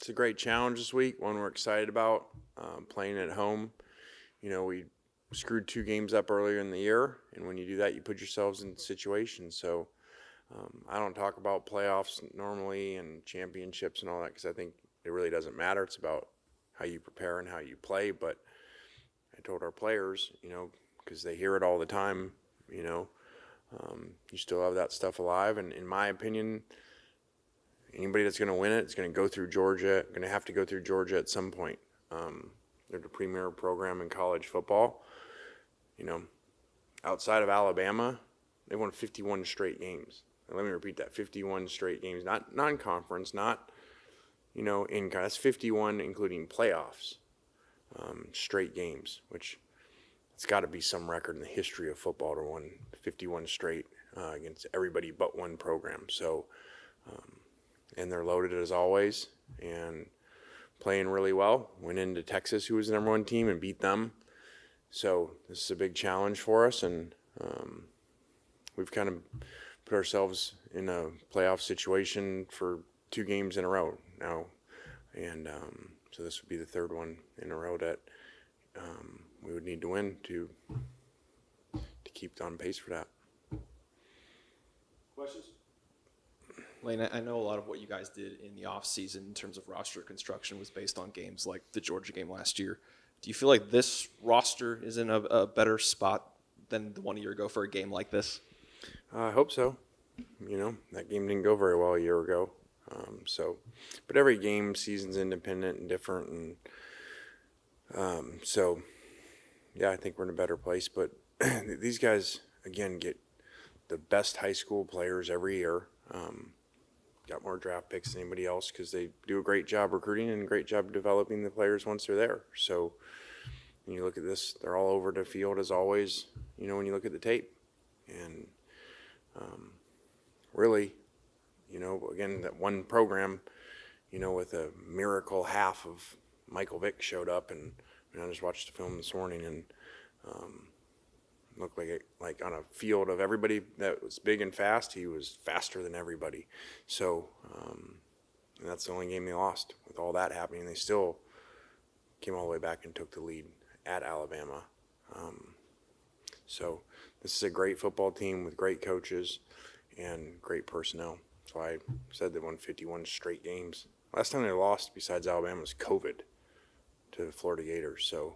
It's a great challenge this week, one we're excited about, playing at home. We screwed 2 games up earlier in the year, and when you do that, you put yourselves in situations. So I don't talk about playoffs normally and championships and all that because I think it really doesn't matter. It's about how you prepare and how you play. But I told our players, because they hear it all the time, you still have that stuff alive. And in my opinion, anybody that's going to win it is going to go through Georgia, going to have to go through Georgia at some point. They're the premier program in college football. Outside of Alabama, they won 51 straight games. And let me repeat that, 51 straight games, not non-conference, not, that's 51 including playoffs, straight games, which it's got to be some record in the history of football to win 51 straight against everybody but one program. So, and they're loaded as always and playing really well. Went into Texas, who was the number 1 team, and beat them. So this is a big challenge for us, and we've kind of put ourselves in a playoff situation for 2 games in a row now. And so this would be the 3rd one in a row that we would need to win to keep on pace for that. Questions? Lane, I know a lot of what you guys did in the offseason in terms of roster construction was based on games like the Georgia game last year. Do you feel like this roster is in a better spot than the one a year ago for a game like this? I hope so. That game didn't go very well a year ago. But every game, season's independent and different. And yeah, I think we're in a better place. But these guys, again, get the best high school players every year. Got more draft picks than anybody else because they do a great job recruiting and a great job developing the players once they're there. So when you look at this, they're all over the field as always, when you look at the tape. And really, again, that one program, with a miracle half of Michael Vick showed up. And I just watched the film this morning and looked like on a field of everybody that was big and fast, he was faster than everybody. So, and that's the only game they lost. With all that happening, they still came all the way back and took the lead at Alabama. So this is a great football team with great coaches and great personnel. That's why I said they won 51 straight games. Last time they lost besides Alabama was COVID to the Florida Gators. So,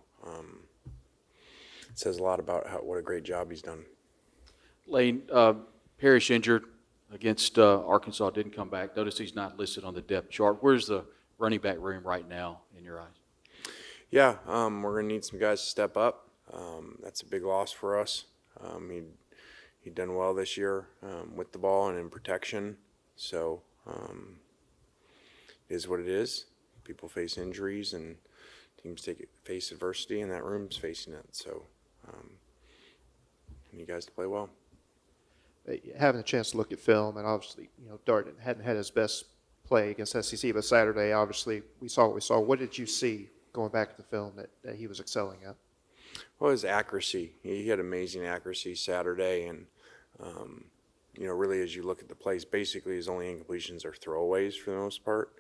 it says a lot about what a great job he's done. Lane, Parrish injured against Arkansas, didn't come back. Notice he's not listed on the depth chart. Where's the running back room right now in your eyes? Yeah, we're going to need some guys to step up. That's a big loss for us. He'd done well this year with the ball and in protection. So it is what it is. People face injuries and teams face adversity, and that room's facing it. So I need guys to play well. Having a chance to look at film, and obviously, Dart hadn't had his best play against SEC, but Saturday, obviously, we saw what we saw. What did you see going back to the film that he was excelling at? Well, his accuracy. He had amazing accuracy Saturday, and really as you look at the plays, basically his only incompletions are throwaways for the most part.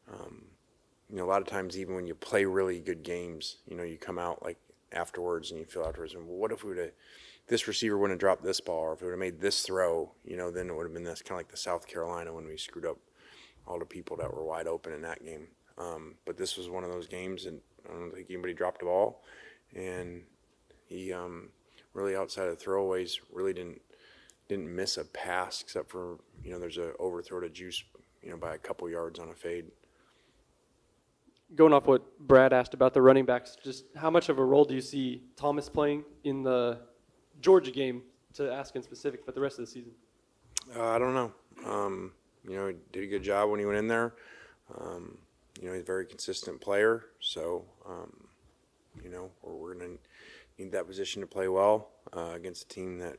A lot of times even when you play really good games, you come out like afterwards and you feel afterwards, well, what if this receiver wouldn't have dropped this ball, or if it would have made this throw, then it would have been this, kind of like the South Carolina when we screwed up all the people that were wide open in that game. But this was one of those games, and I don't think anybody dropped the ball, and he really, outside of throwaways, really didn't miss a pass except for there's a overthrow to Juice by a couple yards on a fade. Going off what Brad asked about the running backs, just how much of a role do you see Thomas playing in the Georgia game, to ask in specific, but the rest of the season? I don't know. He did a good job when he went in there. He's a very consistent player, so we're going to need that position to play well against a team that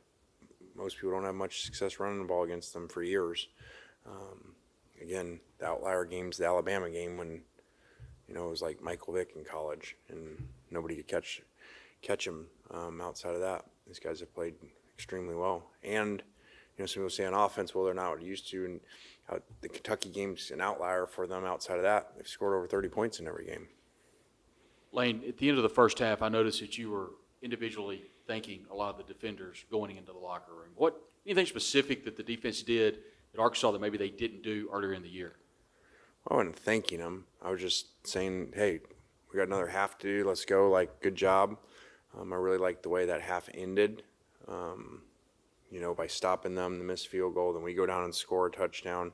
most people don't have much success running the ball against them for years. Again, the outlier game's the Alabama game when it was like Michael Vick in college, and nobody could catch him. Outside of that, these guys have played extremely well. And some people say on offense, well, they're not used to, and The Kentucky game's an outlier for them. Outside of that, they've scored over 30 points in every game. Lane, at the end of the first half, I noticed that you were individually thanking a lot of the defenders going into the locker room. Anything specific that the defense did at Arkansas that maybe they didn't do earlier in the year? I wasn't thanking them. I was just saying, hey, we got another half to do. Let's go. Like, good job. I really liked the way that half ended. By stopping them, the missed field goal, then we go down and score a touchdown,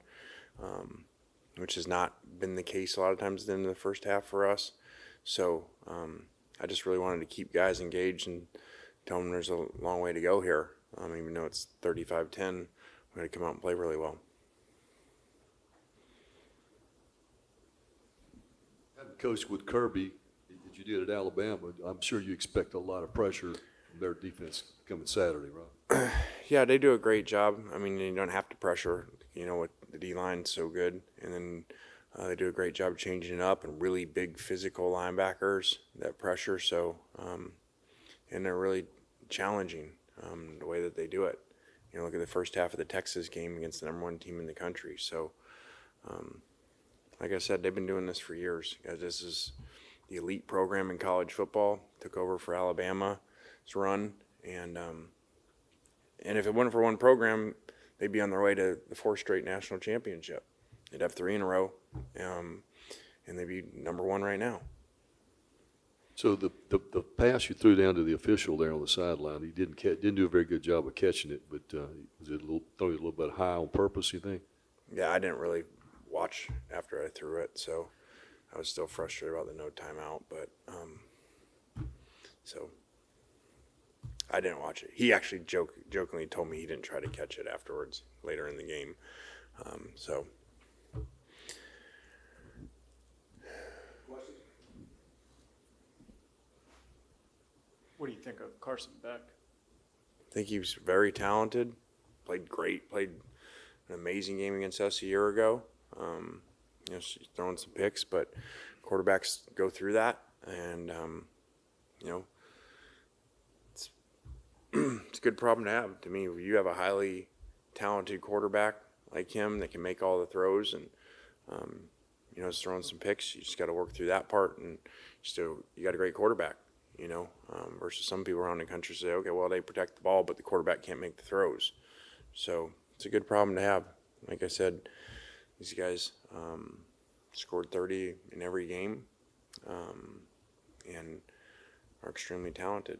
which has not been the case a lot of times in the first half for us. So I just really wanted to keep guys engaged and tell them there's a long way to go here. Even though it's 35-10, we got to come out and play really well. Having coached with Kirby that you did at Alabama, I'm sure you expect a lot of pressure from their defense coming Saturday, right? Yeah, they do a great job. You don't have to pressure, with the D-line's so good. And then they do a great job changing it up, and really big physical linebackers that pressure. So, and they're really challenging the way that they do it. Look at the first half of the Texas game against the #1 team in the country. So, like I said, they've been doing this for years. This is the elite program in college football. Took over for Alabama's run, and if it wasn't for one program, they'd be on their way to the 4th straight national championship. They'd have 3 in a row, and they'd be #1 right now. So the pass you threw down to the official there on the sideline, he didn't do a very good job of catching it, but was it thrown a little bit high on purpose, you think? Yeah, I didn't really watch after I threw it, so I was still frustrated about the no timeout, but so I didn't watch it. He actually jokingly told me he didn't try to catch it afterwards later in the game. So. What do you think of Carson Beck? I think he was very talented, played great, played an amazing game against us a year ago. She's throwing some picks, but quarterbacks go through that, and it's a good problem to have. To me, if you have a highly talented quarterback like him that can make all the throws and is throwing some picks, you just got to work through that part, and you got a great quarterback. Versus some people around the country say, okay, well, they protect the ball, but the quarterback can't make the throws. So it's a good problem to have. Like I said, these guys scored 30 in every game and are extremely talented.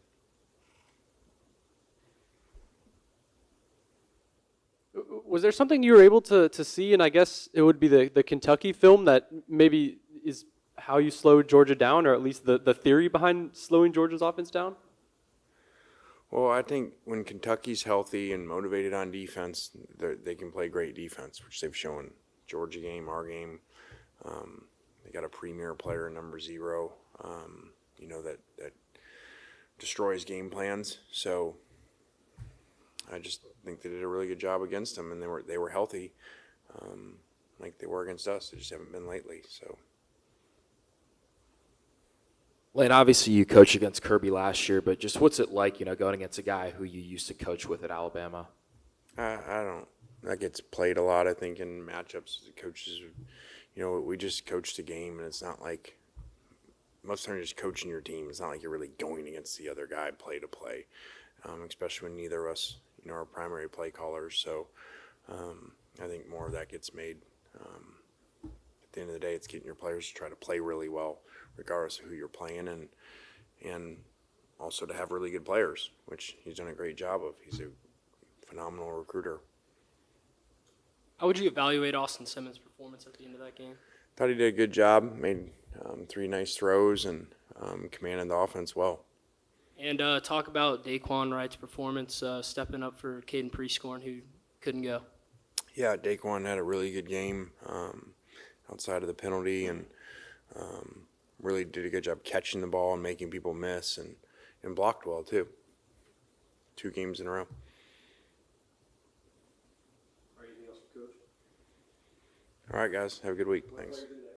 Was there something you were able to see, and I guess it would be the Kentucky film that maybe is how you slowed Georgia down, or at least the theory behind slowing Georgia's offense down? Well, I think when Kentucky's healthy and motivated on defense, they can play great defense, which they've shown. Georgia game, our game. They got a premier player, #0, that destroys game plans. So I just think they did a really good job against them, and they were healthy, like they were against us. They just haven't been lately. So. Lane, obviously you coached against Kirby last year, but just what's it like, going against a guy who you used to coach with at Alabama? I don't. That gets played a lot, I think, in matchups. The coaches, we just coach the game, and it's not like most of the time you're just coaching your team. It's not like you're really going against the other guy play to play, especially when neither of us, are primary play callers. So I think more of that gets made. At the end of the day, it's getting your players to try to play really well, regardless of who you're playing, and also to have really good players, which he's done a great job of. He's a phenomenal recruiter. How would you evaluate Austin Simmons' performance at the end of that game? Thought he did a good job, made 3 nice throws, and commanded the offense well. And talk about Daquan Wright's performance, stepping up for Caden Prescorn, who couldn't go. Yeah, Daquan had a really good game outside of the penalty, and really did a good job catching the ball and making people miss, and blocked well too. 2 games in a row. All right, guys. Have a good week. Thanks.